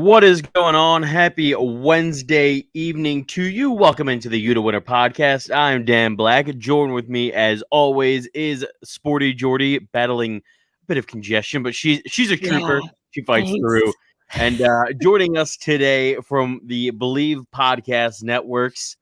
What is going on? Happy Wednesday evening to you. Welcome into the UDDA Winner Podcast. I'm Dan Black. Joined with me, as always, is SportyJordy, battling a bit of congestion, but she's a trooper. She fights through. And joining us today from the Believe Podcast Networks,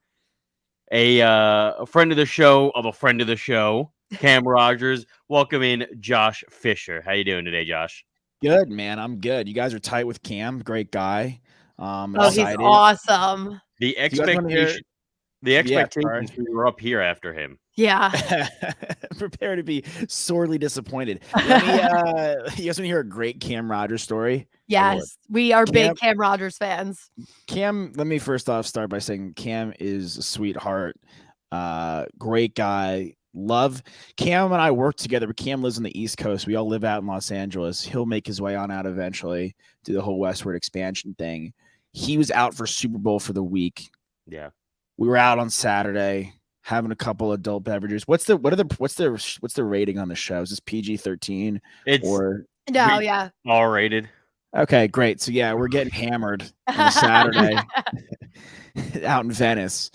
a friend of the show of a friend of the show, Cam Rogers. Welcome in Josh Fisher. How you doing today, Josh? Good, man. I'm good. You guys are tight with Cam. Great guy. He's awesome. The expectations we were up here after him. Yeah. Prepare to be sorely disappointed. You guys want to hear a great Cam Rogers story? Yes, we are big Cam Rogers fans. Cam, let me first off start by saying Cam is a sweetheart. Great guy. Love Cam and I work together, but Cam lives on the East Coast. We all live out in Los Angeles. He'll make his way on out eventually, do the whole westward expansion thing. He was out for Super Bowl for the week. Yeah. We were out on Saturday having a couple adult beverages. What's the rating on the show? Is this PG-13 or R-rated? Okay, great. So yeah, we're getting hammered on a Saturday out in Venice.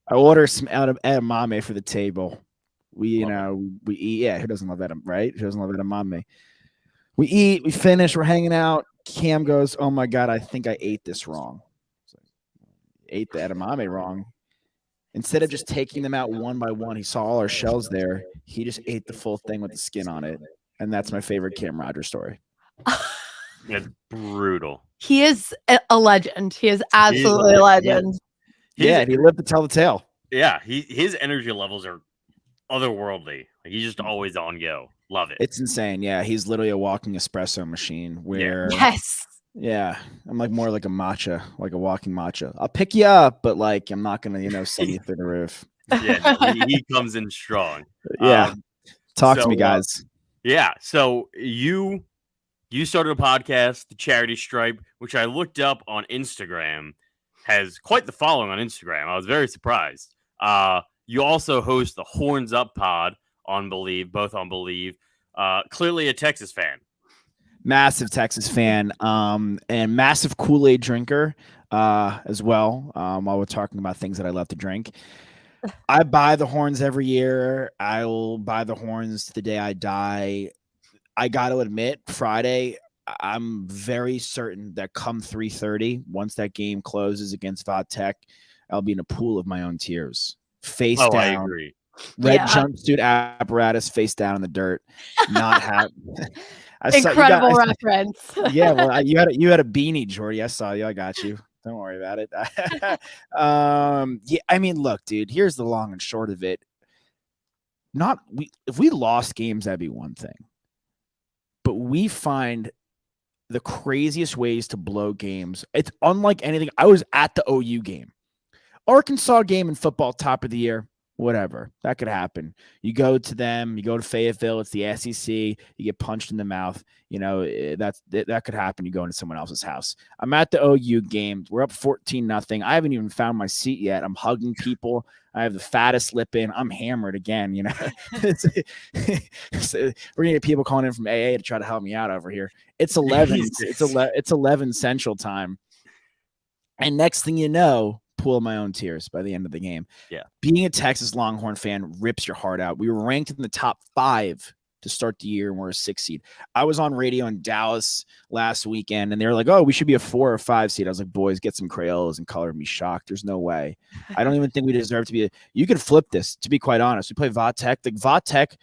I order some edamame for the table. We eat. Yeah, who doesn't love edamame, right? Who doesn't love edamame? We eat, we finish, we're hanging out. Cam goes, "Oh my God, I think I ate this wrong." So, ate the edamame wrong. Instead of just taking them out one by one, he saw all our shells there. He just ate the full thing with the skin on it. And that's my favorite Cam Rogers story. It's brutal. He is a legend. He is absolutely a legend. Yeah, he lived to tell the tale. Yeah, his energy levels are otherworldly. Like, he's just always on go. Love it. It's insane. Yeah, he's literally a walking espresso machine. Where yeah, I'm like more like a matcha, like a walking matcha. I'll pick you up, but like I'm not gonna send you through the roof. Yeah, he comes in strong. Yeah, talk to me, guys. Yeah, so you started a podcast, The Charity Stripe, which I looked up on Instagram. Has quite the following on Instagram. I was very surprised. You also host the Horns Up Pod on Believe, both on Believe. Clearly a Texas fan. Massive Texas fan, and massive Kool-Aid drinker as well. While we're talking about things that I love to drink, I buy the Horns every year. I will buy the Horns to the day I die. I got to admit, Friday, I'm very certain that come 3:30, once that game closes against Vatech, I'll be in a pool of my own tears. Face down. I agree. Red jumpsuit apparatus, face down in the dirt. Not happy. Incredible reference. Yeah, well, you had a beanie, Jordy. I saw you. I got you. Don't worry about it. Yeah, I mean, look, dude. Here's the long and short of it. If we lost games, that'd be one thing. But we find the craziest ways to blow games. It's unlike anything. I was at the OU game, Arkansas game in football, top of the year. Whatever, that could happen. You go to them, you go to Fayetteville, it's the SEC, you get punched in the mouth. That could happen. You go into someone else's house. I'm at the OU game. We're up 14-0. I haven't even found my seat yet. I'm hugging people. I have the fattest lip in. I'm hammered again. So we're gonna get people calling in from AA to try to help me out over here. It's 11. It's 11 Central Time, and next thing you know, pool of my own tears by the end of the game. Yeah. Being a Texas Longhorn fan rips your heart out. We were ranked in the top 5 to start the year, and we're a 6 seed. I was on radio in Dallas last weekend, and they were like, "Oh, we should be a 4 or 5 seed." I was like, "Boys, get some Crayolas and color me shocked. There's no way. I don't even think we deserve to be you could flip this, to be quite honest. We play Vatech. Like Vatech,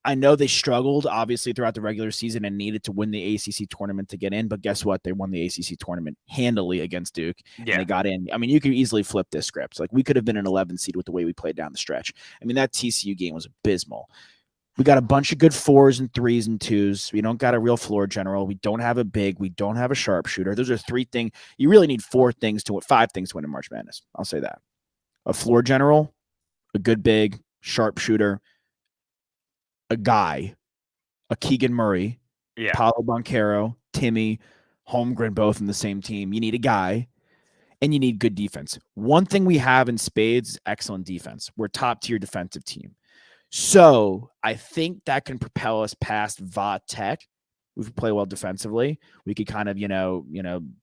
I know they struggled, obviously, throughout the regular season and needed to win the ACC tournament to get in. But guess what? They won the ACC tournament handily against Duke, and they got in. I mean, you could easily flip this script. Like, we could have been an 11 seed with the way we played down the stretch. I mean, that TCU game was abysmal. We got a bunch of good 4s and 3s and 2s. We don't got a real floor general. We don't have a big. We don't have a sharpshooter. Those are 3 things. You really need 5 things to win in March Madness. I'll say that. A floor general, a good big, sharpshooter, a guy, a Keegan Murray, Paulo Banchero, Timmy, Holmgren, both in the same team. You need a guy, and you need good defense. One thing we have in spades is excellent defense. We're a top-tier defensive team. So I think that can propel us past Vatech We play well defensively. We could kind of,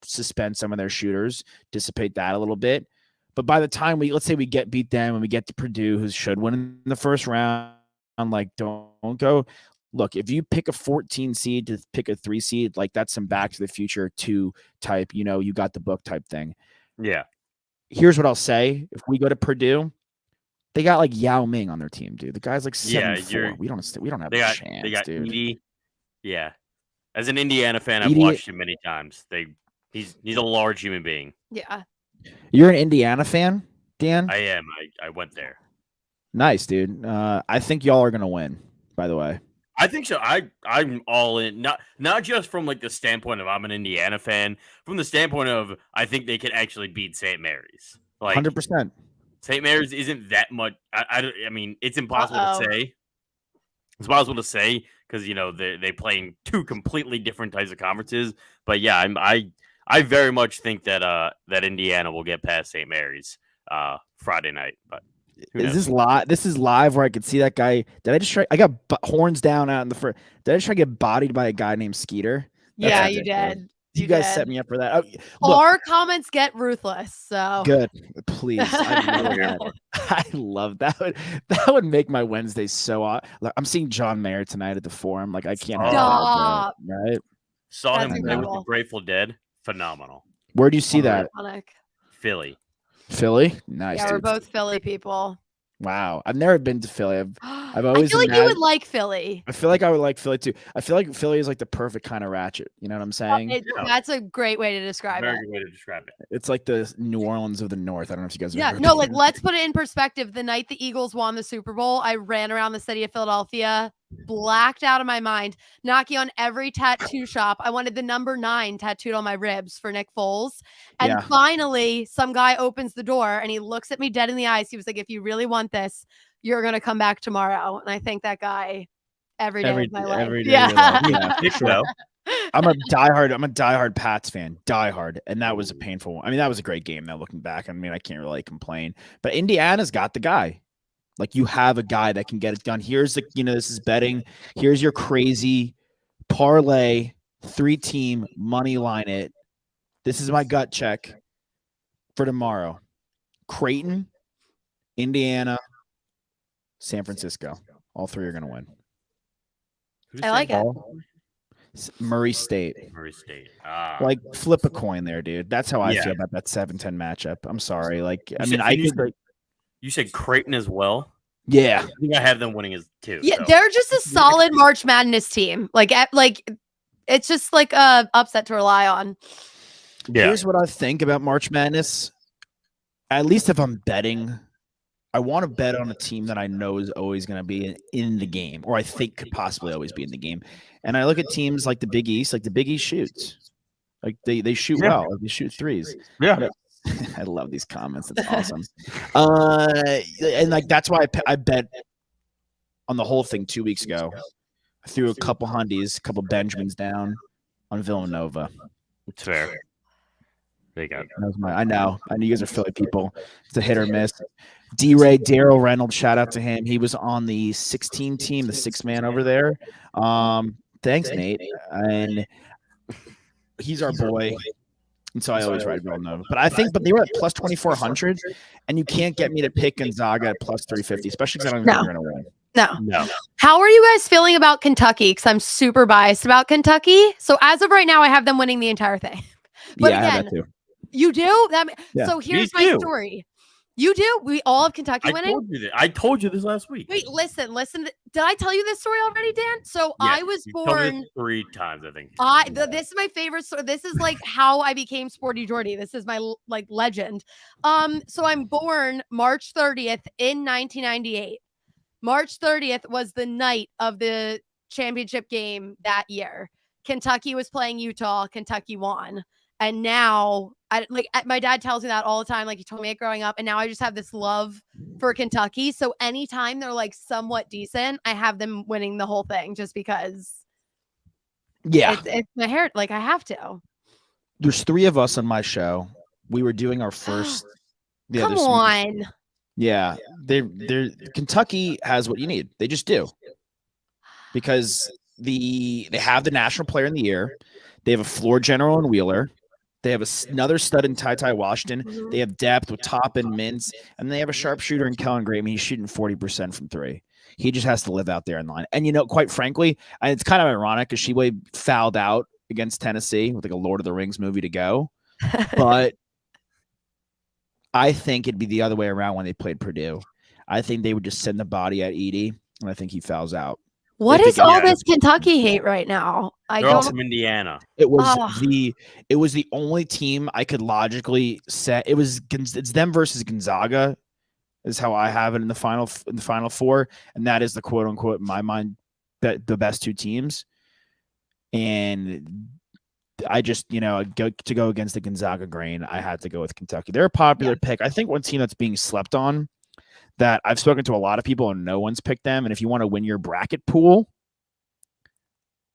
suspend some of their shooters, dissipate that a little bit. But by the time let's say we beat them and we get to Purdue, who should win in the first round, like don't go. Look, if you pick a 14 seed to pick a 3 seed, like that's some Back to the Future 2 type, you got the book type thing. Yeah. Here's what I'll say. If we go to Purdue, they got like Yao Ming on their team, dude. The guy's like 7'4". We don't have a chance, they got dude. Edie. Yeah. As an Indiana fan, I've watched him many times. He's a large human being. Yeah. You're an Indiana fan, Dan? I am. I went there. Nice, dude. I think y'all are gonna win, by the way. I think so. I'm all in. Not just from like the standpoint of I'm an Indiana fan, from the standpoint of I think they could actually beat St. Mary's. Like 100%. St. Mary's isn't that much. I mean, it's impossible to say. It's possible to say because they play in 2 completely different types of conferences. But yeah, I very much think that Indiana will get past St. Mary's Friday night. But is this live? This is live where I could see that guy. Did I just try? I got horns down out in the first. Did I just try to get bodied by a guy named Skeeter? Yeah, you did. You guys set me up for that. Our comments get ruthless. So good. Please. I love that. That would make my Wednesday so odd. Like, I'm seeing John Mayer tonight at the Forum. Like I can't stop. Right? Saw him play with the Grateful Dead. Phenomenal. Where do you see that? Philly. Nice. Yeah, we're both Philly people. Wow, I've never been to Philly. I've always. I feel like you would like Philly. I feel like I would like Philly too. I feel like Philly is like the perfect kind of ratchet. You know what I'm saying? That's a great way to describe it. Very good way to describe it. It's like the New Orleans of the North. I don't know if you guys. Yeah, no, like let's put it in perspective. The night the Eagles won the Super Bowl, I ran around the city of Philadelphia, blacked out of my mind, knocking on every tattoo shop. I wanted the number 9 tattooed on my ribs for Nick Foles. And finally, some guy opens the door and he looks at me dead in the eyes. He was like, "If you really want this, you're going to come back tomorrow." And I thank that guy every day of my life. Every day. Yeah. Sure. I'm a diehard Pats fan. Diehard. And that was a painful one. I mean, that was a great game now looking back. I mean, I can't really complain. But Indiana's got the guy. Like you have a guy that can get it done. Here's this is betting. Here's your crazy parlay 3-team money line it. This is my gut check for tomorrow. Creighton, Indiana, San Francisco. All 3 are going to win. I like it. Murray State. Like flip a coin there, dude. That's how I feel about that 7-10 matchup. I'm sorry. Like, you said Creighton as well. Yeah, I think I have them winning as 2. Yeah, so. They're just a solid March Madness team. Like it's just like a upset to rely on. Yeah. Here's what I think about March Madness. At least if I'm betting, I want to bet on a team that I know is always going to be in the game, or I think could possibly always be in the game. And I look at teams like the Big East. Like the Big East shoots. Like they shoot well. Like they shoot threes. Yeah. I love these comments. It's awesome. And like that's why I bet on the whole thing 2 weeks ago. I threw a couple Hundies, a couple Benjamins down on Villanova. It's fair. They got. I know you guys are Philly people. It's a hit or miss. D-Ray, Daryl Reynolds, shout out to him. He was on the 16 team, the 6-man over there. Thanks, Nate. And he's our boy. And so I always ride Villanova. But they were at plus 2,400, and you can't get me to pick Gonzaga at plus 350, especially because I don't think they're going to win. No. How are you guys feeling about Kentucky? Because I'm super biased about Kentucky. So as of right now, I have them winning the entire thing. But I again, have that too. You do? So here's my story. You do? We all have Kentucky winning? I told you this last week. Wait, listen. Did I tell you this story already, Dan? So I was born 3 times, I think. This is my favorite story. This is like how I became SportyJordy. This is my like legend. So I'm born March 30th in 1998. March 30th was the night of the championship game that year. Kentucky was playing Utah. Kentucky won. And now, my dad tells me that all the time. Like he told me it growing up. And now I just have this love for Kentucky. So anytime they're like somewhat decent, I have them winning the whole thing just because. Yeah. It's my hair. Like I have to. There's 3 of us on my show. We were doing our first. Come on. Yeah. Kentucky has what you need. They just do. Because they have the National Player in the Year. They have a floor general in Wheeler. They have another stud in Ty Washington. Mhm. They have depth with Toppin, Mintz, and they have a sharpshooter in Kellen Gray. I mean, he's shooting 40% from three. He just has to live out there in line. And, quite frankly, and it's kind of ironic because Sheboy fouled out against Tennessee with like a Lord of the Rings movie to go. But I think it'd be the other way around when they played Purdue. I think they would just send the body at Edie, and I think he fouls out. What is all this Kentucky hate right now? They're all from Indiana. It was the only team I could logically say it's them versus Gonzaga, is how I have it in the final four, and that is the quote unquote in my mind the best two teams. And I just go against the Gonzaga grain. I had to go with Kentucky. They're a popular pick. I think one team that's being slept on, that I've spoken to a lot of people and no one's picked them. And if you want to win your bracket pool,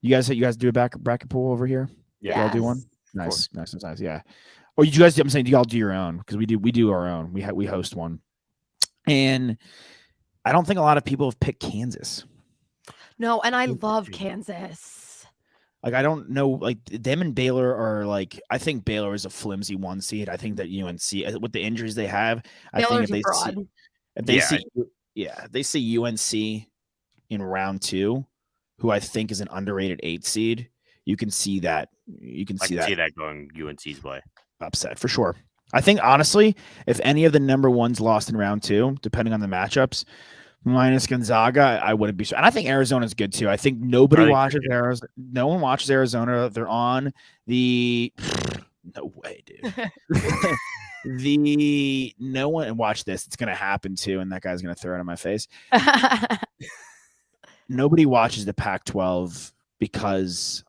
you guys do a bracket pool over here? Yeah. Y'all do one? Nice. Yeah. Or you guys, I'm saying, do y'all do your own? Because we do our own. We host one. And I don't think a lot of people have picked Kansas. No, and I love Kansas. Like, I don't know, like, them and Baylor are like, I think Baylor is a flimsy 1 seed. I think that UNC, with the injuries they have, I think if they see UNC in round 2, who I think is an underrated 8 seed, you can see that. I can see that going UNC's way. Upset for sure. I think honestly, if any of the number ones lost in round 2, depending on the matchups, minus Gonzaga, I wouldn't be sure. And I think Arizona's good too. I think nobody watches Arizona. No one watches Arizona. They're on the no way, dude. No one, and watch this. It's gonna happen too, and that guy's gonna throw it in my face. Nobody watches the Pac-12 because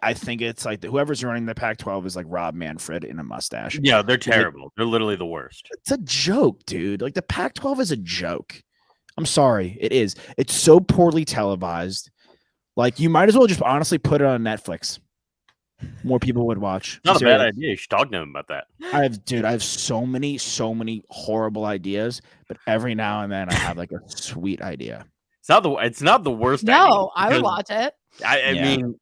I think it's like whoever's running the Pac-12 is like Rob Manfred in a mustache. Yeah, they're terrible. They're literally the worst. It's a joke, dude. Like the Pac-12 is a joke. I'm sorry, it is. It's so poorly televised. Like you might as well just honestly put it on Netflix. More people would watch. Not a bad idea. You should talk to them about that. I have so many horrible ideas, but every now and then I have like a sweet idea. It's not the worst. No, I would watch it. I mean,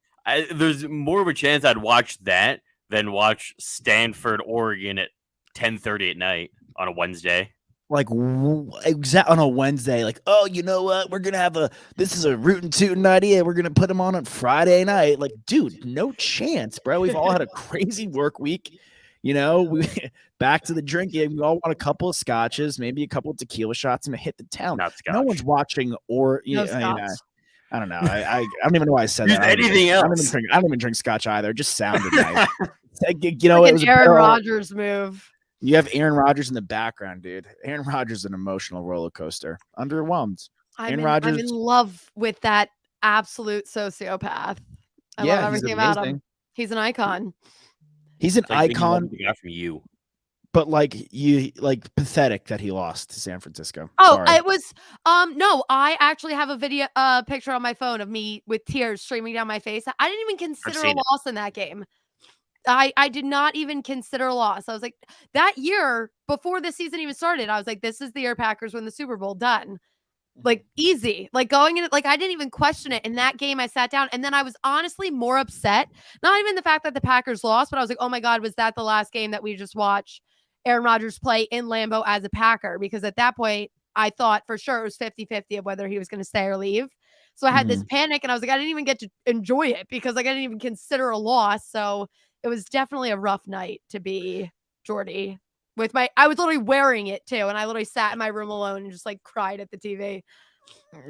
there's more of a chance I'd watch that than watch Stanford, Oregon at 10:30 at night on a Wednesday. Like on a Wednesday, like, oh, you know what? We're gonna have this is a rootin' tootin' idea. We're gonna put them on Friday night. Like, dude, no chance, bro. We've all had a crazy work week. We back to the drinking. We all want a couple of scotches, maybe a couple of tequila shots, and hit the town. No one's watching I don't know. I don't even know why I said that. Anything else? I don't even drink scotch either. It just sounded nice. Like an Aaron Rodgers move. You have Aaron Rodgers in the background, dude. Aaron Rodgers is an emotional roller coaster. Underwhelmed. I'm in love with that absolute sociopath. I love everything about him. He's an icon. He's an icon. From you. But pathetic that he lost to San Francisco. Oh, sorry. It was no, I actually have a picture on my phone of me with tears streaming down my face. I didn't even consider a loss in that game. I did not even consider a loss. I was like, that year before the season even started, I was like, this is the year Packers win the Super Bowl. Done. Like easy. Like going in it, like I didn't even question it. In that game, I sat down and then I was honestly more upset. Not even the fact that the Packers lost, but I was like, oh my God, was that the last game that we just watched Aaron Rodgers play in Lambeau as a Packer? Because at that point, I thought for sure it was 50-50 of whether he was going to stay or leave. So I had this panic and I was like, I didn't even get to enjoy it because like I didn't even consider a loss. So it was definitely a rough night to be Jordy I was literally wearing it too. And I literally sat in my room alone and just like cried at the TV.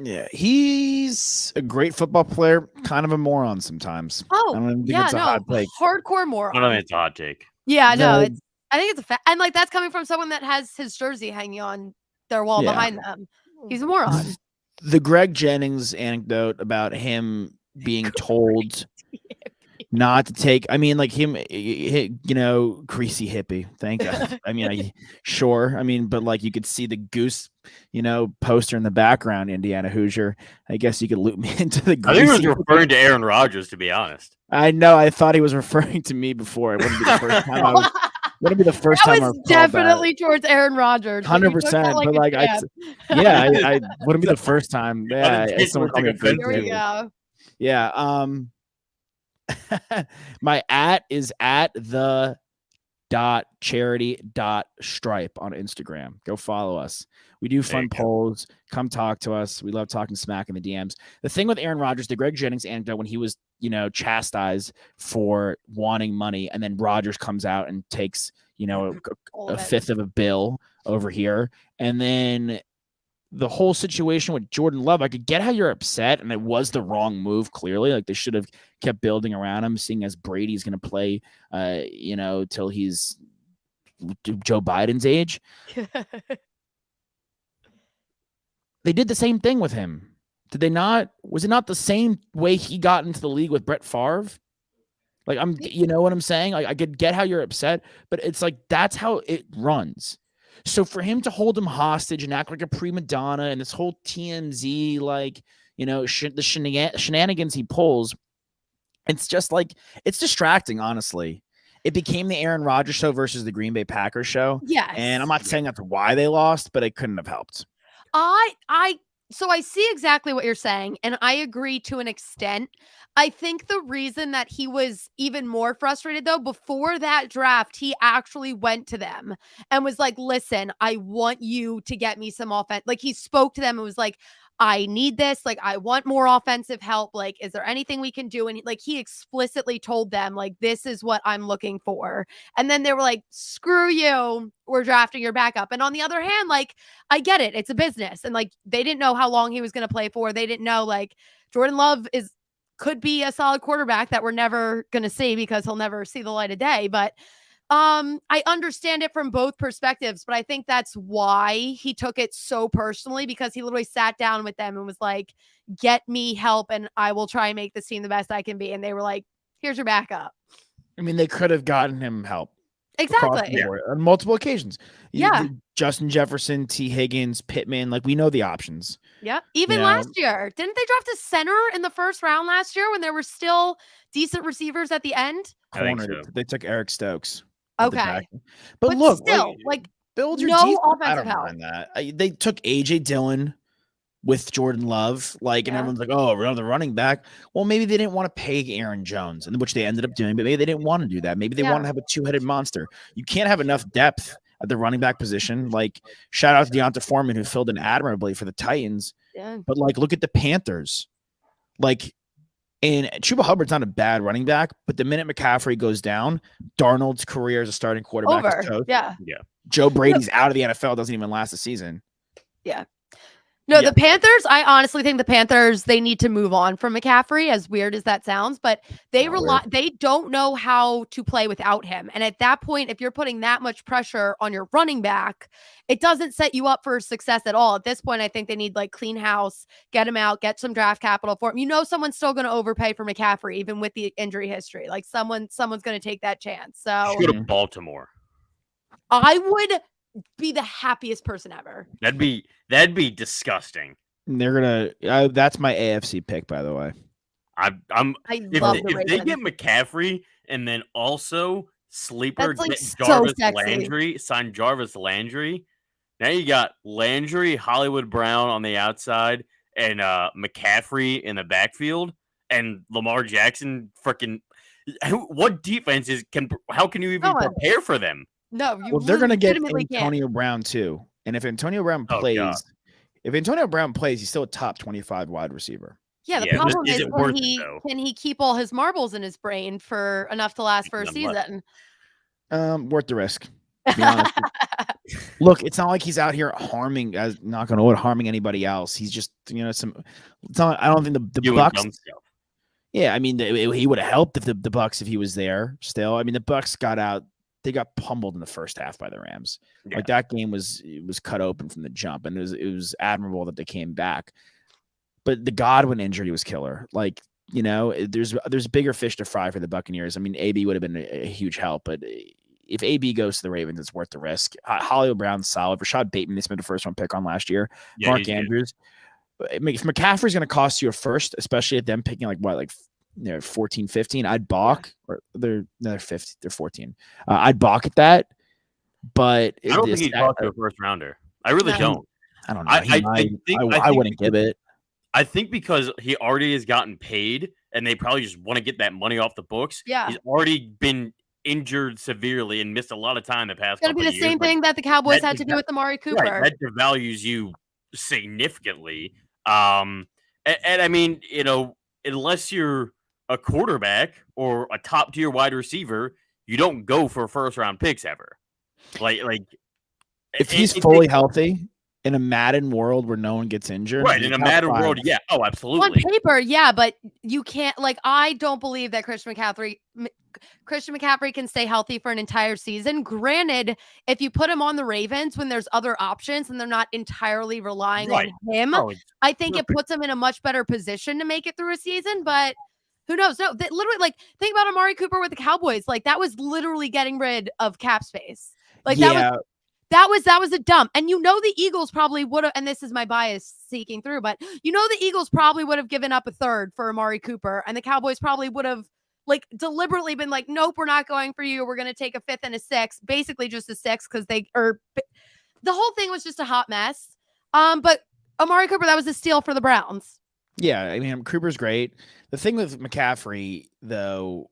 Yeah. He's a great football player, kind of a moron sometimes. Oh, I don't think it's a hot take. Hardcore moron. I don't think it's a hot take. Yeah, no, I think it's a fact. And like, that's coming from someone that has his jersey hanging on their wall behind them. He's a moron. The Greg Jennings anecdote about him being told not to take, I mean, like him, greasy hippie. Thank God. I mean, sure. I mean, but like you could see the goose, poster in the background, Indiana Hoosier. I guess you could loop me into the greasy. I think he was referring to Aaron Rodgers, to be honest. I know. I thought he was referring to me before. It wouldn't be the first time Wouldn't be the first time I was definitely towards Aaron Rodgers. 100%. But like, I wouldn't be the first time. Yeah, someone called me a Here we go. Yeah. My @ is at the .charity.stripe on Instagram. Go follow us. We do fun polls. Come talk to us. We love talking smack in the DMs. The thing with Aaron Rodgers, the Greg Jennings anecdote, when he was, chastised for wanting money, and then Rodgers comes out and takes, a fifth of a bill over here, and then the whole situation with Jordan Love, I could get how you're upset, and it was the wrong move, clearly. Like, they should have kept building around him, seeing as Brady's going to play, till he's Joe Biden's age. They did the same thing with him. Did they not? Was it not the same way he got into the league with Brett Favre? Like, you know what I'm saying? Like, I could get how you're upset, but it's like, that's how it runs. So for him to hold him hostage and act like a prima donna and this whole TMZ, like, the shenanigans he pulls, it's just like, it's distracting, honestly. It became the Aaron Rodgers show versus the Green Bay Packers show. Yes. And I'm not saying that's why they lost, but it couldn't have helped. So I see exactly what you're saying, and I agree to an extent. I think the reason that he was even more frustrated, though, before that draft, he actually went to them and was like, listen, I want you to get me some offense. Like, he spoke to them and was like, I need this. Like, I want more offensive help. Like, is there anything we can do? And he explicitly told them, like, this is what I'm looking for. And then they were like, screw you. We're drafting your backup. And on the other hand, like, I get it. It's a business. And like, they didn't know how long he was going to play for. They didn't know, like, Jordan Love could be a solid quarterback that we're never going to see because he'll never see the light of day. But I understand it from both perspectives, but I think that's why he took it so personally, because he literally sat down with them and was like, get me help and I will try and make this team the best I can be. And they were like, here's your backup. I mean, they could have gotten him help. Exactly. On multiple occasions. Yeah. Justin Jefferson, T. Higgins, Pittman, like, we know the options. Yeah. Even last year. Didn't they draft a center in the first round last year when there were still decent receivers at the end? Corner. They took Eric Stokes. Okay. But look, still, build your no defense. offensive I don't help. mind that. They took AJ Dillon with Jordan Love, and everyone's like, oh, we're on the running back. Well, maybe they didn't want to pay Aaron Jones, and which they ended up doing, but maybe they didn't want to do that. Maybe they want to have a two-headed monster. You can't have enough depth at the running back position. Like, shout out to Deonta Foreman, who filled in admirably for the Titans. Yeah. But look at the Panthers. And Chuba Hubbard's not a bad running back, but the minute McCaffrey goes down, Darnold's career as a starting quarterback is toast. Yeah. Joe Brady's out of the NFL, doesn't even last a season. Yeah. No, the Panthers, I honestly think the Panthers, they need to move on from McCaffrey, as weird as that sounds, but they don't know how to play without him. And at that point, if you're putting that much pressure on your running back, it doesn't set you up for success at all. At this point, I think they need clean house, get him out, get some draft capital for him. Someone's still going to overpay for McCaffrey, even with the injury history. Like, someone's going to take that chance. So go to Baltimore. I would be the happiest person ever. That'd be disgusting. They're gonna. That's my AFC pick, by the way. If they get McCaffrey and then also sleeper get sign Jarvis Landry. Now you got Landry, Hollywood Brown on the outside, and McCaffrey in the backfield, and Lamar Jackson. Freaking, what defenses how can you even prepare for them? No, they're going to get Antonio Brown too. And if Antonio Brown plays, he's still a top 25 wide receiver. Yeah, the problem is can he keep all his marbles in his brain for enough to last for a season? Worth the risk. To be honest. Look, it's not like he's out here harming anybody else. He's just, I don't think the Bucks. Yeah, I mean, he would have helped if the Bucks if he was there still. I mean, the Bucks got out. They got pummeled in the first half by the Rams. Yeah. That game was cut open from the jump, and it was admirable that they came back. But the Godwin injury was killer. There's bigger fish to fry for the Buccaneers. I mean, AB would have been a huge help, but if AB goes to the Ravens, it's worth the risk. Hollywood Brown's solid. Rashad Bateman, they spent a first-round pick on last year. Yeah, Mark Andrews. If McCaffrey's going to cost you a first, especially at them picking 14, 15, I'd balk. Or they're 50, they're 14. I'd balk at that. But I don't think he'd balk to a first rounder. I really don't. I don't know. I wouldn't give it. I think because he already has gotten paid and they probably just want to get that money off the books. Yeah. He's already been injured severely and missed a lot of time the past It's gonna couple be of the years. same thing that the Cowboys had to do with Amari Cooper. Right, that devalues you significantly. And I mean, unless you're a quarterback or a top tier wide receiver, you don't go for first round picks ever. Like if he's fully healthy in a Madden world where no one gets injured, right? In a Madden world, yeah. Oh, absolutely. On paper, yeah, but you can't. Like, I don't believe that Christian McCaffrey can stay healthy for an entire season. Granted, if you put him on the Ravens when there's other options and they're not entirely relying on him, I think it puts him in a much better position to make it through a season. But who knows? No, literally, like, think about Amari Cooper with the Cowboys. Like, that was literally getting rid of cap space. Like, that was a dump. And the Eagles probably would have, and this is my bias seeking through, but the Eagles probably would have given up a third for Amari Cooper, and the Cowboys probably would have deliberately been like, nope, we're not going for you. We're going to take a fifth and a sixth, basically just a sixth, because the whole thing was just a hot mess. But Amari Cooper, that was a steal for the Browns. Yeah, I mean, Cooper's great. The thing with McCaffrey, though,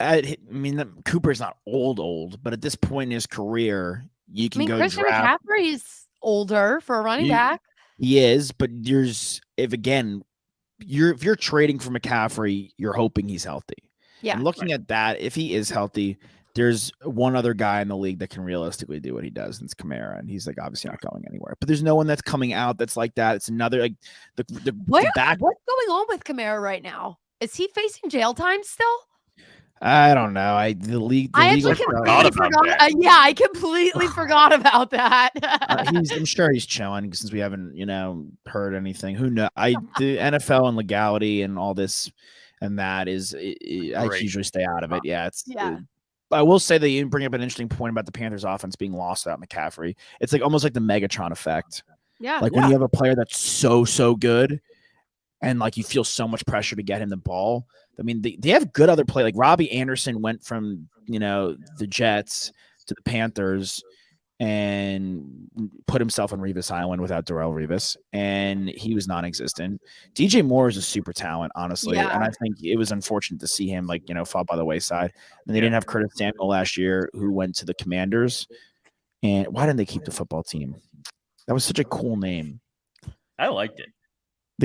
I mean, Cooper's not old, but at this point in his career, you can go Christian draft. McCaffrey's older for a running back. He is, but if you're trading for McCaffrey, you're hoping he's healthy. Yeah. And looking at that, if he is healthy, there's one other guy in the league that can realistically do what he does, and it's Kamara, and he's obviously not going anywhere. But there's no one that's coming out that's like that. It's another the back. What's going on with Kamara right now? Is he facing jail time still? I don't know. I completely forgot about that. I'm sure he's chilling since we haven't, heard anything. Who knows? The NFL and legality and all this and that is, I usually stay out of it. Yeah, I will say that you bring up an interesting point about the Panthers offense being lost without McCaffrey. It's almost like the Megatron effect. Yeah. When you have a player that's so good and you feel so much pressure to get him the ball. I mean, they have good other play. Like Robbie Anderson went from, the Jets to the Panthers and put himself on Revis Island without Darrelle Revis, and he was non-existent. DJ Moore is a super talent, honestly, and I think it was unfortunate to see him fall by the wayside. And they didn't have Curtis Samuel last year, who went to the Commanders. And why didn't they keep the football team? That was such a cool name. I liked it.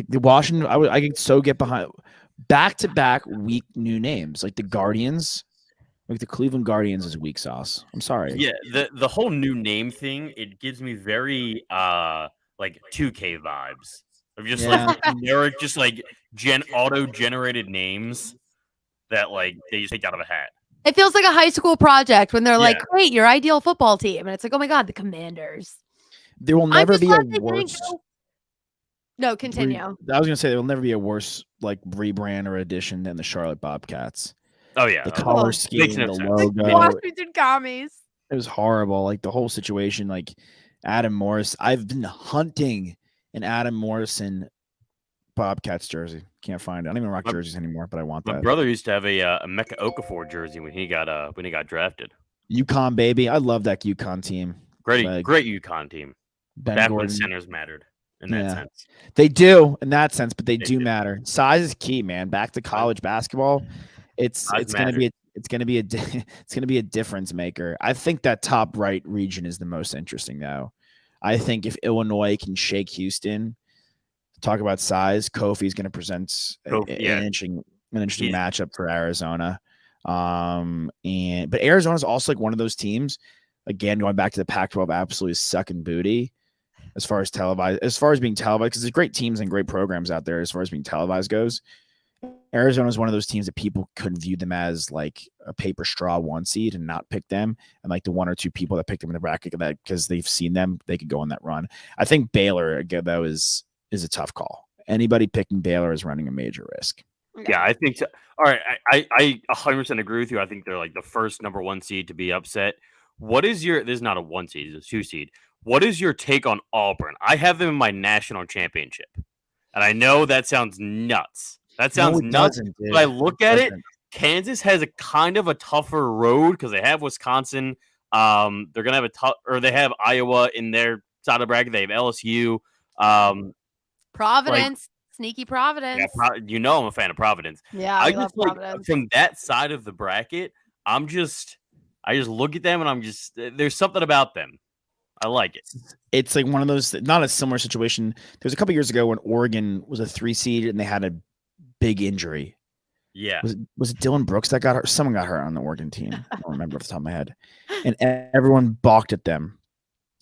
The Washington, I could so get behind back-to-back weak new names, like the Guardians. The Cleveland Guardians is weak sauce. I'm sorry. Yeah, the whole new name thing, it gives me very 2K vibes. Of just generic, just auto-generated names that they just take out of a hat. It feels like a high school project when they're like, "Great, your ideal football team," and it's like, "Oh my god, the Commanders." There will never be a worse. No, continue. I was going to say there will never be a worse rebrand or addition than the Charlotte Bobcats. Oh yeah, the color scheme, the logo, Washington Commies. It was horrible. The whole situation. Adam Morris. I've been hunting an Adam Morrison Bobcats jersey. Can't find it. I don't even rock jerseys anymore, but I want that. My brother used to have a Mecca Okafor jersey when he got drafted. UConn baby, I love that UConn team. Great UConn team. Back when centers mattered. In that sense, they do in that sense, but they do matter. Size is key, man. Back to college basketball, it's going to be a difference maker. I think that top right region is the most interesting, though. I think if Illinois can shake Houston, talk about size, Kofi's going to present an interesting matchup for Arizona. But Arizona is also one of those teams. Again, going back to the Pac-12, absolutely sucking booty. As far as being televised, because there's great teams and great programs out there as far as being televised goes. Arizona is one of those teams that people could view them as a paper straw 1 seed and not pick them. And the 1 or 2 people that picked them in the bracket that because they've seen them, they could go on that run. I think Baylor, again, though, is a tough call. Anybody picking Baylor is running a major risk. Yeah, I think so. All right. I 100% agree with you. I think they're the first number 1 seed to be upset. What is this is not a 1 seed, it's a 2 seed. What is your take on Auburn? I have them in my national championship. And I know that sounds nuts. But I look at it, Kansas has a kind of a tougher road because they have Wisconsin. They're going to have they have Iowa in their side of the bracket. They have LSU. Providence, sneaky Providence. Yeah, I'm a fan of Providence. Yeah, I we love just like Providence. from that side of the bracket. I just look at them and there's something about them. I like it. It's like one of those, not a similar situation. There was a couple years ago when Oregon was a 3 seed and they had a big injury. Yeah. Was it Dylan Brooks that got hurt? Someone got hurt on the Oregon team. I don't remember off the top of my head. And everyone balked at them.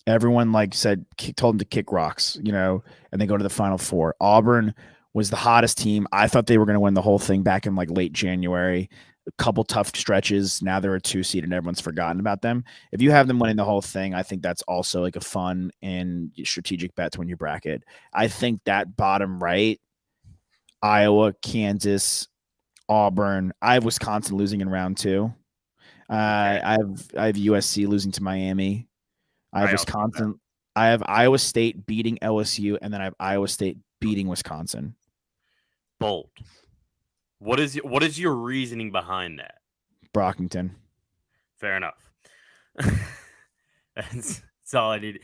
Everyone told them to kick rocks, and they go to the Final Four. Auburn was the hottest team. I thought they were going to win the whole thing back in late January. A couple tough stretches. Now they're a 2 seed and everyone's forgotten about them. If you have them winning the whole thing, I think that's also a fun and strategic bet to win your bracket. I think that bottom right, Iowa, Kansas, Auburn. I have Wisconsin losing in round 2. I have USC losing to Miami. I have Wisconsin. I have Iowa State beating LSU, and then I have Iowa State beating Wisconsin. Bold. What is your reasoning behind that? Brockington. Fair enough. That's all I need.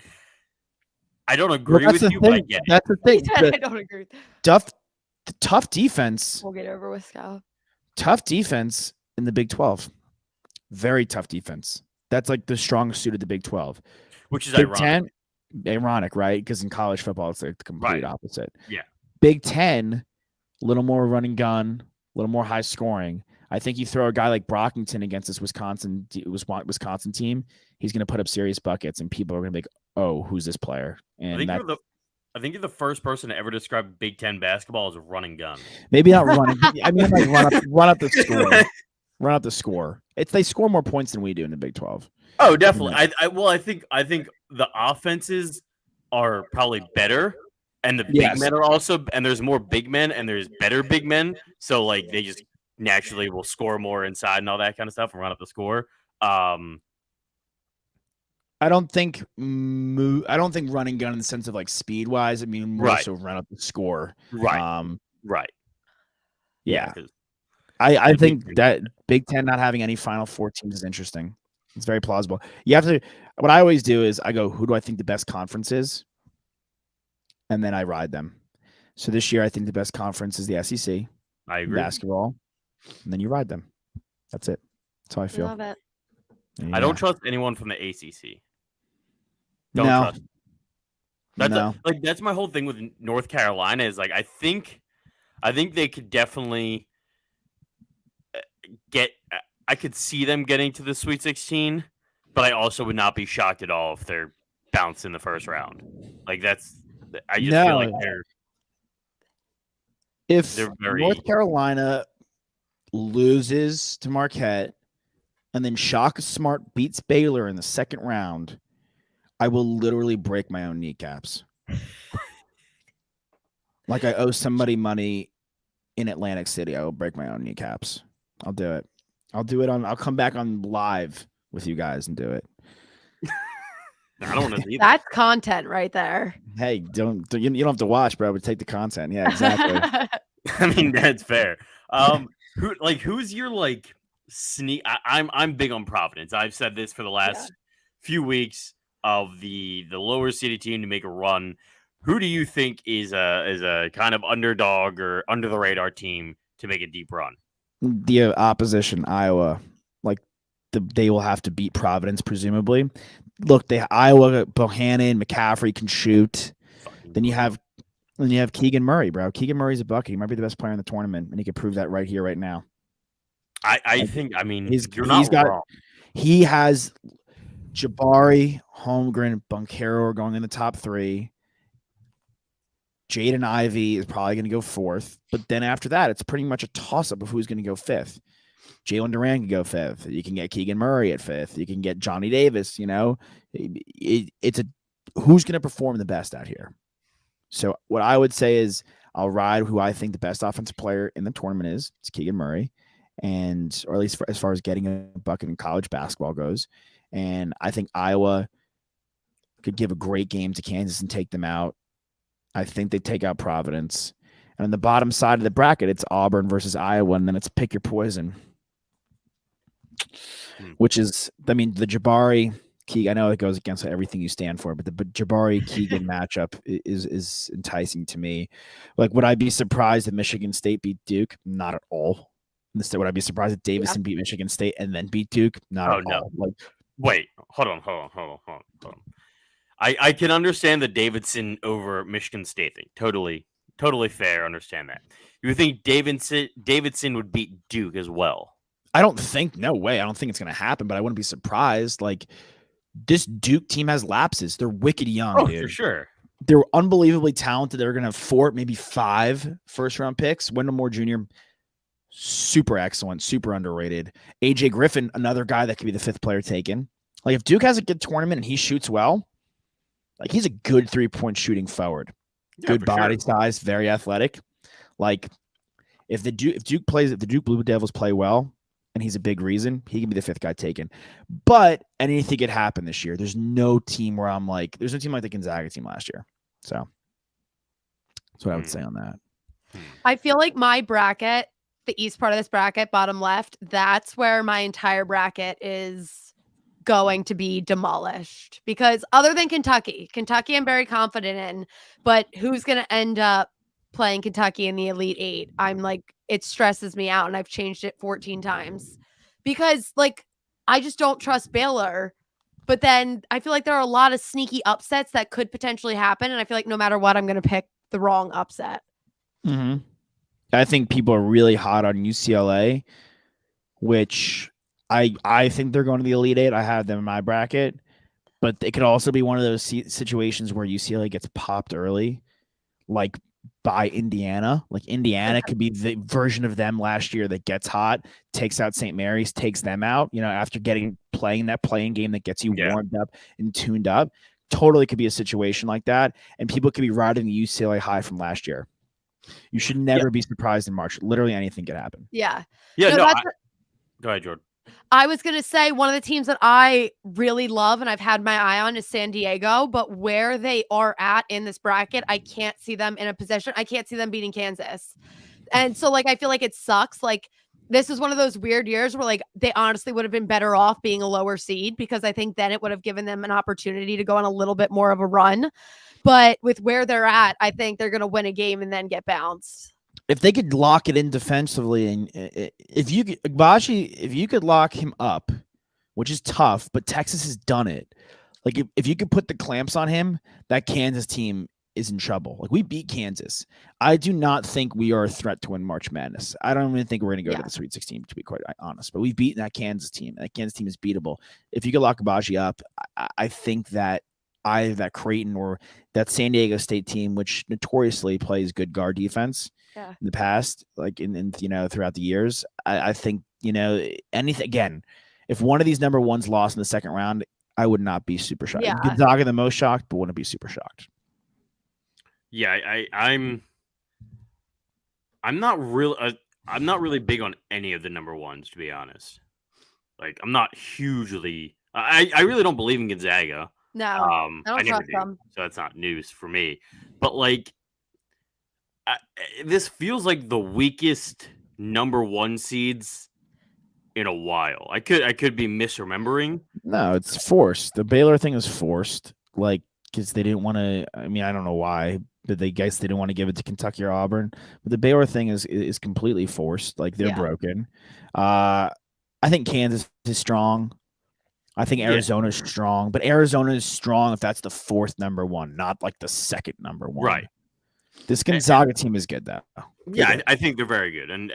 I don't agree with you, but I get it. That's the thing. I don't agree with that. Tough defense. We'll get over with Scout. Tough defense in the Big 12. Very tough defense. That's the strongest suit of the Big 12. Which is Big ironic. 10, ironic, right? Because in college football, it's the complete opposite. Yeah. Big 10, a little more run and gun, a little more high scoring. I think you throw a guy like Brockington against this Wisconsin team, he's going to put up serious buckets, and people are going to be like, "Oh, who's this player?" And I think you're the first person to ever describe Big Ten basketball as a run and gun. Maybe not running. I mean, run up the score. Run up the score. They score more points than we do in the Big 12. Oh, definitely. I think the offenses are probably better, and the big men are also, and there's more big men, and there's better big men. So they just naturally will score more inside and all that kind of stuff and run up the score. I don't think run and gun in the sense of speed wise. I mean, more so run up the score. Right. Right. Yeah. I think that Big Ten not having any Final Four teams is interesting. It's very plausible. You have to. What I always do is I go, who do I think the best conference is, and then I ride them. So this year, I think the best conference is the SEC. I agree. Basketball, and then you ride them. That's it. That's how I feel. Love it. Yeah. I don't trust anyone from the ACC. Don't trust. That's my whole thing with North Carolina is I think they could definitely I could see them getting to the Sweet 16, but I also would not be shocked at all if they're bounced in the first round. I just feel like they're very... North Carolina loses to Marquette and then Shaka Smart beats Baylor in the second round, I will literally break my own kneecaps. I owe somebody money in Atlantic City. I will break my own kneecaps. I'll do it. I'll come back on live with you guys and do it. I don't want to see that. That's content right there. Hey, you don't have to watch, bro. But take the content. Yeah, exactly. I mean, that's fair. Who's your sneak? I'm big on Providence. I've said this for the last few weeks of the lower seeded team to make a run. Who do you think is a kind of underdog or under the radar team to make a deep run? The opposition, Iowa, they will have to beat Providence, presumably. Look, Iowa, Bohannon, McCaffrey can shoot. Then you have Keegan Murray, bro. Keegan Murray's a bucket. He might be the best player in the tournament, and he can prove that right here, right now. I think. I mean, you're not wrong. He has Jabari, Holmgren, Bunkero are going in the top 3. Jaden Ivey is probably going to go 4th. But then after that, it's pretty much a toss-up of who's going to go 5th. Jalen Duran can go 5th. You can get Keegan Murray at 5th. You can get Johnny Davis, It's who's going to perform the best out here. So what I would say is I'll ride who I think the best offensive player in the tournament is. It's Keegan Murray. Or at least as far as getting a bucket in college basketball goes. And I think Iowa could give a great game to Kansas and take them out. I think they take out Providence. And on the bottom side of the bracket, it's Auburn versus Iowa, and then it's pick your poison. Which is, the Jabari, Keegan. I know it goes against everything you stand for, but the Jabari Keegan matchup is enticing to me. Like, would I be surprised if Michigan State beat Duke? Not at all. Instead, would I be surprised if Davidson beat Michigan State and then beat Duke? Not at all. Like, wait, hold on. I can understand the Davidson over Michigan State thing. Totally fair. Understand that. You think Davidson would beat Duke as well? No way. I don't think it's going to happen, but I wouldn't be surprised. Like, this Duke team has lapses. They're wicked young, dude. For sure. They're unbelievably talented. They're going to have 4, maybe 5 first-round picks. Wendell Moore Jr., super excellent, super underrated. AJ Griffin, another guy that could be the 5th player taken. Like, if Duke has a good tournament and he shoots well, like, he's a good 3-point shooting forward. Good body size, very athletic. Like, if the Duke Blue Devils play well, and he's a big reason, he can be the 5th guy taken. But anything could happen this year. There's no team where I'm like, there's no team like the Gonzaga team last year. So that's what I would say on that. I feel like my bracket, the east part of this bracket, bottom left, that's where my entire bracket is going to be demolished. Because other than Kentucky I'm very confident in, but who's going to end up playing Kentucky in the Elite 8? I'm like, it stresses me out, and I've changed it 14 times because, like, I just don't trust Baylor. But then I feel like there are a lot of sneaky upsets that could potentially happen, and I feel like no matter what, I'm going to pick the wrong upset. Mm-hmm. I think people are really hot on UCLA, which I think they're going to the Elite 8. I have them in my bracket, but it could also be one of those situations where UCLA gets popped early, like by Indiana. Like, Indiana could be the version of them last year that gets hot, takes out St. Mary's, takes them out, after playing that playing game that gets you warmed up and tuned up. Totally could be a situation like that. And people could be riding the UCLA high from last year. You should never be surprised in March. Literally anything could happen. Yeah. Go ahead, Jordan. I was going to say one of the teams that I really love and I've had my eye on is San Diego, but where they are at in this bracket, I can't see them in a position. I can't see them beating Kansas. And so, like, I feel like it sucks. Like, this is one of those weird years where, like, they honestly would have been better off being a lower seed, because I think then it would have given them an opportunity to go on a little bit more of a run. But with where they're at, I think they're going to win a game and then get bounced. If they could lock it in defensively, and if you could lock him up, which is tough, but Texas has done it. Like, if you could put the clamps on him, that Kansas team is in trouble. Like, we beat Kansas. I do not think we are a threat to win March Madness. I don't even think we're going to go to the Sweet 16, to be quite honest. But we've beaten that Kansas team, and that Kansas team is beatable. If you could lock Agbaji up, I think that either that Creighton or that San Diego State team, which notoriously plays good guard defense in the past, like in throughout the years, I think, anything, again, if one of these number ones lost in the second round, I would not be super shocked. Yeah. Gonzaga the most shocked, but wouldn't be super shocked. Yeah, I'm not really big on any of the number ones, to be honest. Like, I'm not hugely. I really don't believe in Gonzaga. No, I don't trust them. So that's not news for me. But, like, this feels like the weakest number one seeds in a while. I could be misremembering. No, it's forced. The Baylor thing is forced, like, because they didn't want to. I mean, I don't know why, but they didn't want to give it to Kentucky or Auburn. But the Baylor thing is completely forced. Like, they're broken. I think Kansas is strong. I think Arizona is strong, but Arizona is strong if that's the 4th number one, not like the 2nd number one. Right. This Gonzaga team is good, though. Yeah, I think they're very good, and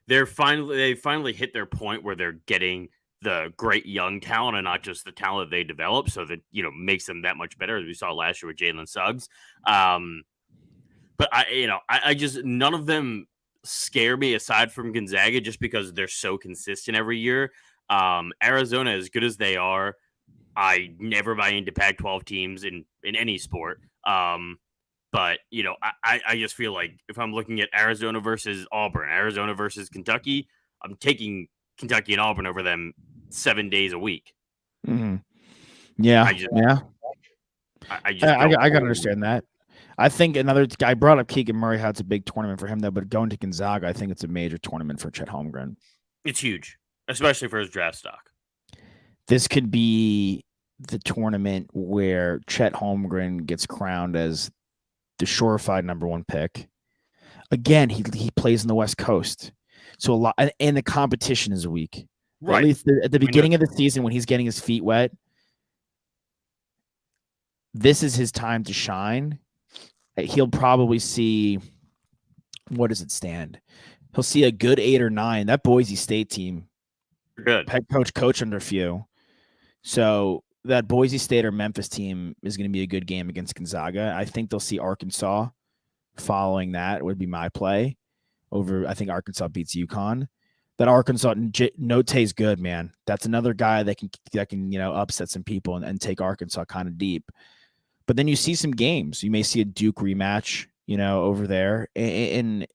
they finally hit their point where they're getting the great young talent and not just the talent they develop, so that makes them that much better, as we saw last year with Jalen Suggs. But I just, none of them scare me aside from Gonzaga, just because they're so consistent every year. Arizona, as good as they are, I never buy into Pac-12 teams in any sport. But I just feel like if I'm looking at Arizona versus Auburn, Arizona versus Kentucky, I'm taking Kentucky and Auburn over them 7 days a week. Mm-hmm. Yeah, I can understand that. I think another guy brought up Keegan Murray. How it's a big tournament for him, though. But going to Gonzaga, I think it's a major tournament for Chet Holmgren. It's huge, especially for his draft stock. This could be the tournament where Chet Holmgren gets crowned as the surefire number 1 pick. Again, he plays in the West Coast, so a lot, and the competition is weak. Right. At least at the beginning of the season when he's getting his feet wet, this is his time to shine. He'll probably see, what does it stand? He'll see a good 8 or 9. That Boise State team, good head coach under Few. So that Boise State or Memphis team is going to be a good game against Gonzaga. I think they'll see Arkansas following that would be my play over. I think Arkansas beats UConn. That Arkansas Note's good, man. That's another guy that can upset some people and take Arkansas kind of deep. But then you see some games. You may see a Duke rematch, over there, and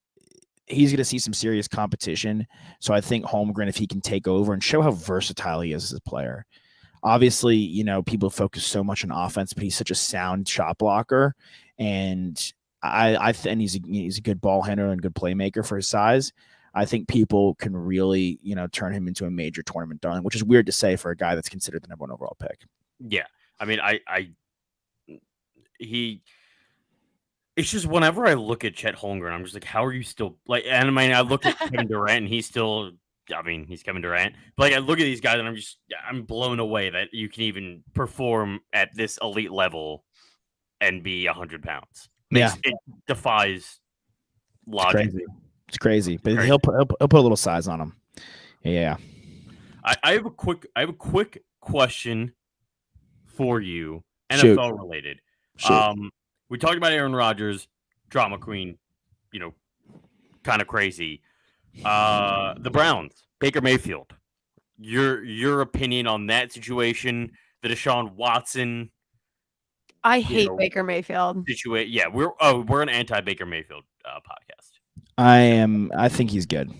he's going to see some serious competition. So I think Holmgren, if he can take over and show how versatile he is as a player. Obviously, people focus so much on offense, but he's such a sound shot blocker, and and he's a good ball handler and good playmaker for his size. I think people can really, turn him into a major tournament darling, which is weird to say for a guy that's considered the number 1 overall pick. Yeah. I mean, it's just whenever I look at Chet Holmgren, I'm just like, how are you still like, and I mean, I look at Kevin Durant and he's still, he's Kevin Durant, but like I look at these guys and I'm blown away that you can even perform at this elite level and be 100 pounds. It defies logic. It's crazy, but he'll put a little size on him. Yeah. I have a quick question for you, NFL related. We talked about Aaron Rodgers, drama queen, kind of crazy. The Browns, Baker Mayfield. Your opinion on that situation, the Deshaun Watson. I hate Baker Mayfield. Yeah, we're an anti-Baker Mayfield podcast. I think he's good.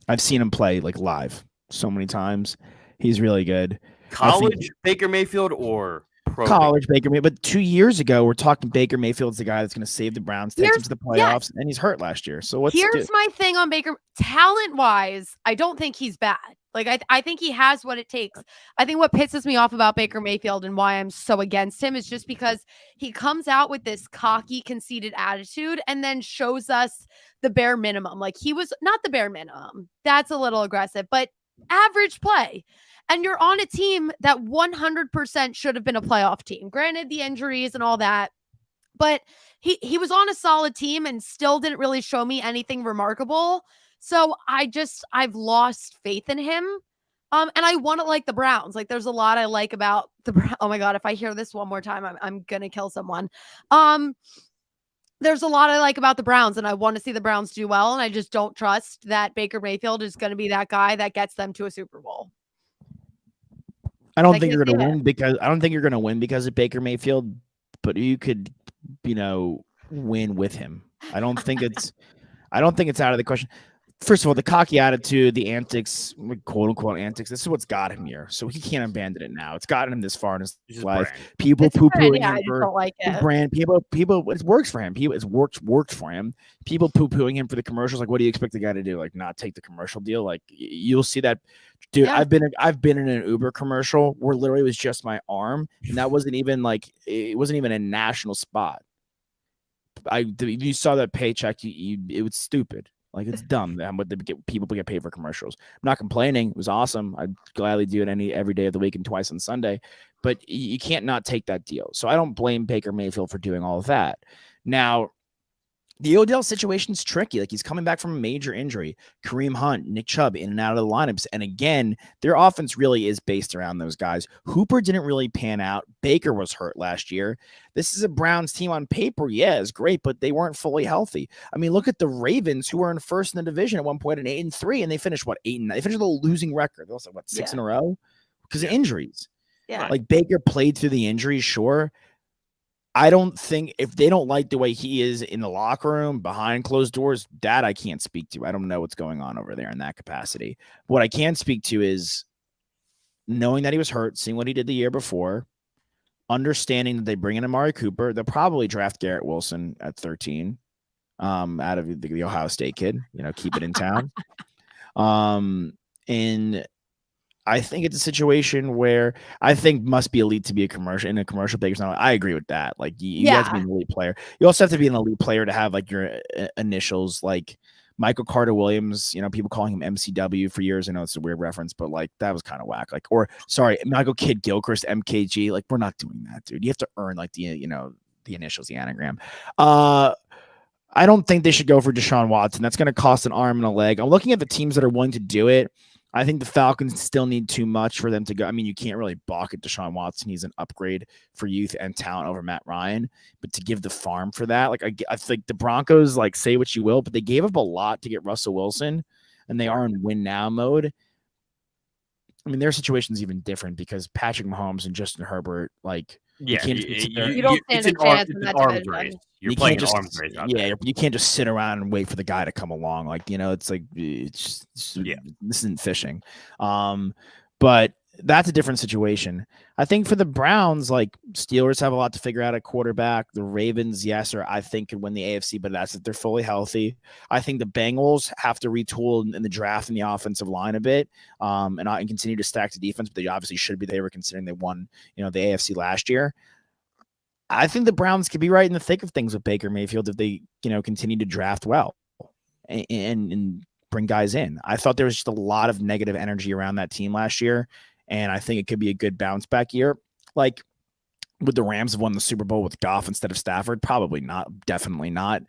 I've seen him play like live so many times. He's really good. College Baker Mayfield or pro college Baker Mayfield? But 2 years ago, we're talking Baker Mayfield's the guy that's going to save the Browns, take them to the playoffs, and he's hurt last year. So here's my thing on Baker. Talent-wise, I don't think he's bad. Like, I think he has what it takes. I think what pisses me off about Baker Mayfield and why I'm so against him is just because he comes out with this cocky, conceited attitude and then shows us the bare minimum. Like, he was not the bare minimum. That's a little aggressive, but average play. And you're on a team that 100% should have been a playoff team. Granted, the injuries and all that. But he was on a solid team and still didn't really show me anything remarkable. So I've lost faith in him. And I want to like the Browns. Like, there's a lot I like about the Browns. Oh my God, if I hear this one more time, I'm going to kill someone. There's a lot I like about the Browns, and I want to see the Browns do well. And I just don't trust that Baker Mayfield is going to be that guy that gets them to a Super Bowl. I don't think you're going to win because of Baker Mayfield, but you could, win with him. I don't think it's out of the question. First of all, the cocky attitude, the antics, quote unquote antics, this is what's got him here. So he can't abandon it now. It's gotten him this far in his life. People poo-pooing him for his brand. People, it works for him. It's worked for him. People poo-pooing him for the commercials. Like, what do you expect the guy to do? Like, not take the commercial deal? Like, you'll see that. Dude, yeah. I've been in an Uber commercial where literally it was just my arm, and that wasn't even it wasn't even a national spot. You saw that paycheck. It was stupid. Like, it's dumb that people get paid for commercials. I'm not complaining. It was awesome. I'd gladly do it every day of the week and twice on Sunday. But you can't not take that deal. So I don't blame Baker Mayfield for doing all of that. Now, the Odell situation is tricky. Like, he's coming back from a major injury. Kareem Hunt, Nick Chubb in and out of the lineups. And again, their offense really is based around those guys. Hooper didn't really pan out. Baker was hurt last year. This is a Browns team on paper. Yeah, it's great, but they weren't fully healthy. I mean, look at the Ravens, who were in first in the division at one point at 8-3, and they finished 8-9. They finished with a losing record. They also 6 in a row because of injuries. Yeah, like Baker played through the injuries, sure. I don't think if they don't like the way he is in the locker room behind closed doors, that I can't speak to. I don't know what's going on over there in that capacity. What I can speak to is knowing that he was hurt, seeing what he did the year before, understanding that they bring in Amari Cooper. They'll probably draft Garrett Wilson at 13 out of the Ohio State kid, keep it in town. And I think it's a situation where I think must be elite to be a commercial Baker's not. I agree with that. Like you have to be an elite player. You also have to be an elite player to have like your initials, like Michael Carter Williams. You know, people calling him MCW for years. I know it's a weird reference, but like that was kind of whack. Like, or sorry, Michael Kidd Gilchrist, MKG. Like we're not doing that, dude. You have to earn like the initials, the anagram. I don't think they should go for Deshaun Watson. That's going to cost an arm and a leg. I'm looking at the teams that are willing to do it. I think the Falcons still need too much for them to go. I mean, you can't really balk at Deshaun Watson. He's an upgrade for youth and talent over Matt Ryan. But to give the farm for that, like I think the Broncos, like say what you will, but they gave up a lot to get Russell Wilson, and they are in win now mode. I mean, their situation's even different because Patrick Mahomes and Justin Herbert, like, you don't stand a chance in that division. You're playing an arms race. You can't just sit around and wait for the guy to come along. Like, it's like this isn't fishing. But that's a different situation. I think for the Browns, like Steelers have a lot to figure out at quarterback. The Ravens, yes, or I think could win the AFC, but that's if they're fully healthy. I think the Bengals have to retool in the draft and the offensive line a bit, and continue to stack the defense. But they obviously should be. They were considering they won, the AFC last year. I think the Browns could be right in the thick of things with Baker Mayfield if they, continue to draft well and bring guys in. I thought there was just a lot of negative energy around that team last year. And I think it could be a good bounce back year. Like, would the Rams have won the Super Bowl with Goff instead of Stafford? Probably not. Definitely not.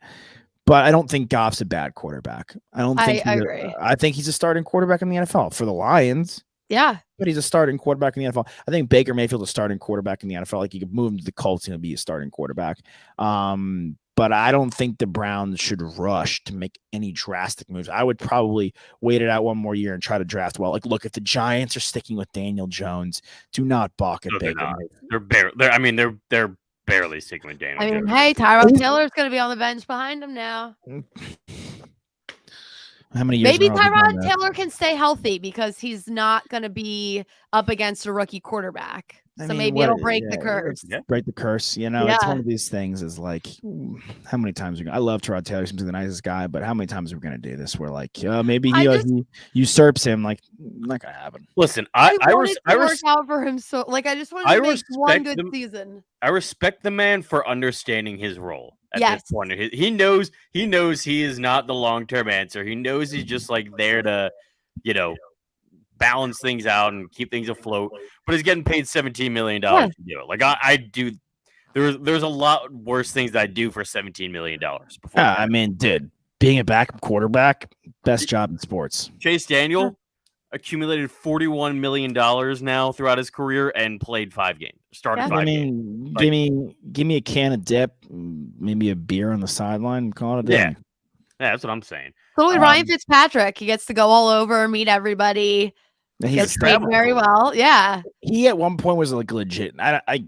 But I don't think Goff's a bad quarterback. I agree. I think he's a starting quarterback in the NFL for the Lions. Yeah. But he's a starting quarterback in the NFL. I think Baker Mayfield's a starting quarterback in the NFL. Like, you could move him to the Colts and he'll be a starting quarterback. But I don't think the Browns should rush to make any drastic moves. I would probably wait it out one more year and try to draft well. Like, look, if the Giants are sticking with Daniel Jones, do not balk at Baker. They're barely sticking with Daniel Jones. Hey, Tyrod Taylor's going to be on the bench behind him now. How many years? Maybe Tyrod Taylor can stay healthy because he's not going to be up against a rookie quarterback. Maybe it'll break the curse. Yeah. Break the curse. It's one of these things is like, how many times I love Tyrod Taylor. He's the nicest guy, but how many times are we going to do this? We're like, maybe he usurps him. Like, not going to happen. Listen, I work out for him. So I just want to make one good season. I respect the man for understanding his role. At this point, he knows he is not the long-term answer. He knows he's just like there to, balance things out and keep things afloat, but he's getting paid $17 million to do it. Like I do. There's a lot worse things that I do for $17 million. I mean, dude, being a backup quarterback, best job in sports. Chase Daniel accumulated $41 million now throughout his career and played 5 games. Started 5 games. Give me a can of dip, maybe a beer on the sideline, call it a day. Yeah, that's what I'm saying. Totally, Ryan Fitzpatrick. He gets to go all over, meet everybody. Gets paid very well. Yeah. He at one point was like legit. Maybe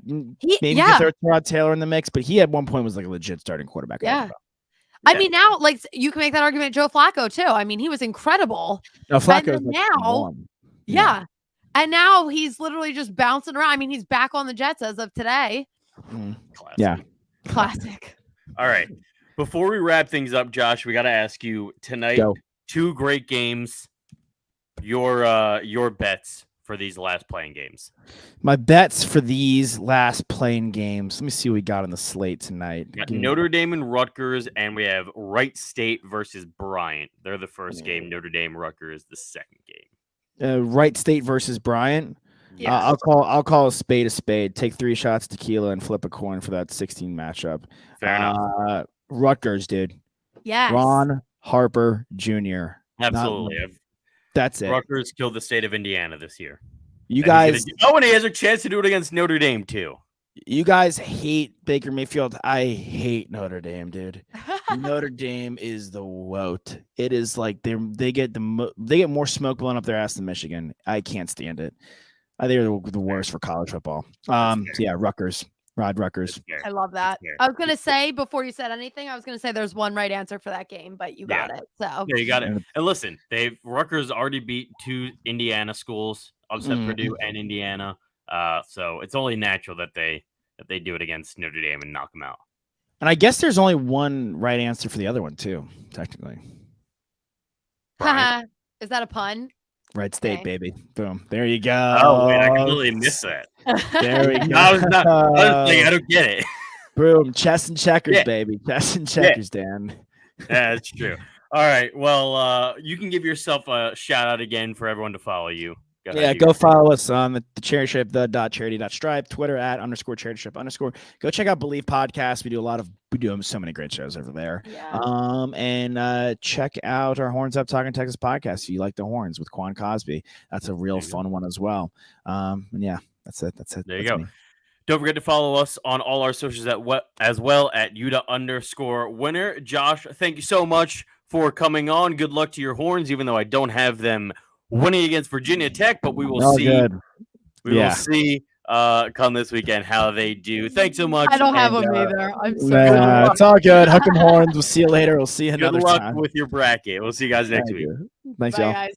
you throw Tyrod Taylor in the mix, but he at one point was like a legit starting quarterback. Yeah. I mean, now like you can make that argument. Joe Flacco too. I mean, he was incredible. No, Flacco now. Yeah. And now he's literally just bouncing around. I mean, he's back on the Jets as of today. Classic. Classic. All right. Before we wrap things up, Josh, we got to ask you tonight. 2 great games. Your bets for these last playing games. My bets for these last playing games. Let me see what we got on the slate tonight. Notre Dame and Rutgers, and we have Wright State versus Bryant. They're the first game. Notre Dame, Rutgers the second game. Wright State versus Bryant. Yes. I'll call a spade. Take 3 shots of tequila and flip a coin for that 16 matchup. Fair enough. Rutgers, dude. Yes. Ron Harper Jr. Absolutely. That's it. Rutgers killed the state of Indiana this year. You guys. And he has a chance to do it against Notre Dame too. You guys hate Baker Mayfield. I hate Notre Dame, dude. Notre Dame is the woat. It is like they get more smoke blowing up their ass than Michigan. I can't stand it. I think they're the worst for college football. Rutgers. Rutgers. I love that. I was going to say, before you said anything, there's one right answer for that game, but you got it. So yeah, you got it. And listen, Rutgers already beat 2 Indiana schools, upset Purdue and Indiana. So it's only natural that they do it against Notre Dame and knock them out. And I guess there's only one right answer for the other one too, technically. Is that a pun? Right state, Okay. baby. Boom. There you go. Oh wait, I completely missed that. There we go. I was like, I don't get it. Boom. Chess and checkers, Yeah. baby. Chess and checkers, Dan. Yeah, that's true. All right. Well, you can give yourself a shout out again for everyone to follow you. Go follow us on the charityship, the.charity.stripe, Twitter @_charityship_. Go check out Believe Podcast. We do so many great shows over there. Yeah. And check out our Horns Up Talking Texas podcast if you like the horns with Quan Cosby. That's a real fun one as well. And yeah, that's it. There you go. Me. Don't forget to follow us on all our socials as well at UDA_winner. Josh, thank you so much for coming on. Good luck to your horns, even though I don't have them winning against Virginia Tech, but we will see. Good. Will see come this weekend how they do. Thanks so much. I don't have them either. I'm sorry. It's all good. Hook 'em horns. We'll see you later. We'll see you another time. Good luck with your bracket. We'll see you guys next week. Thanks, Bye, y'all. guys.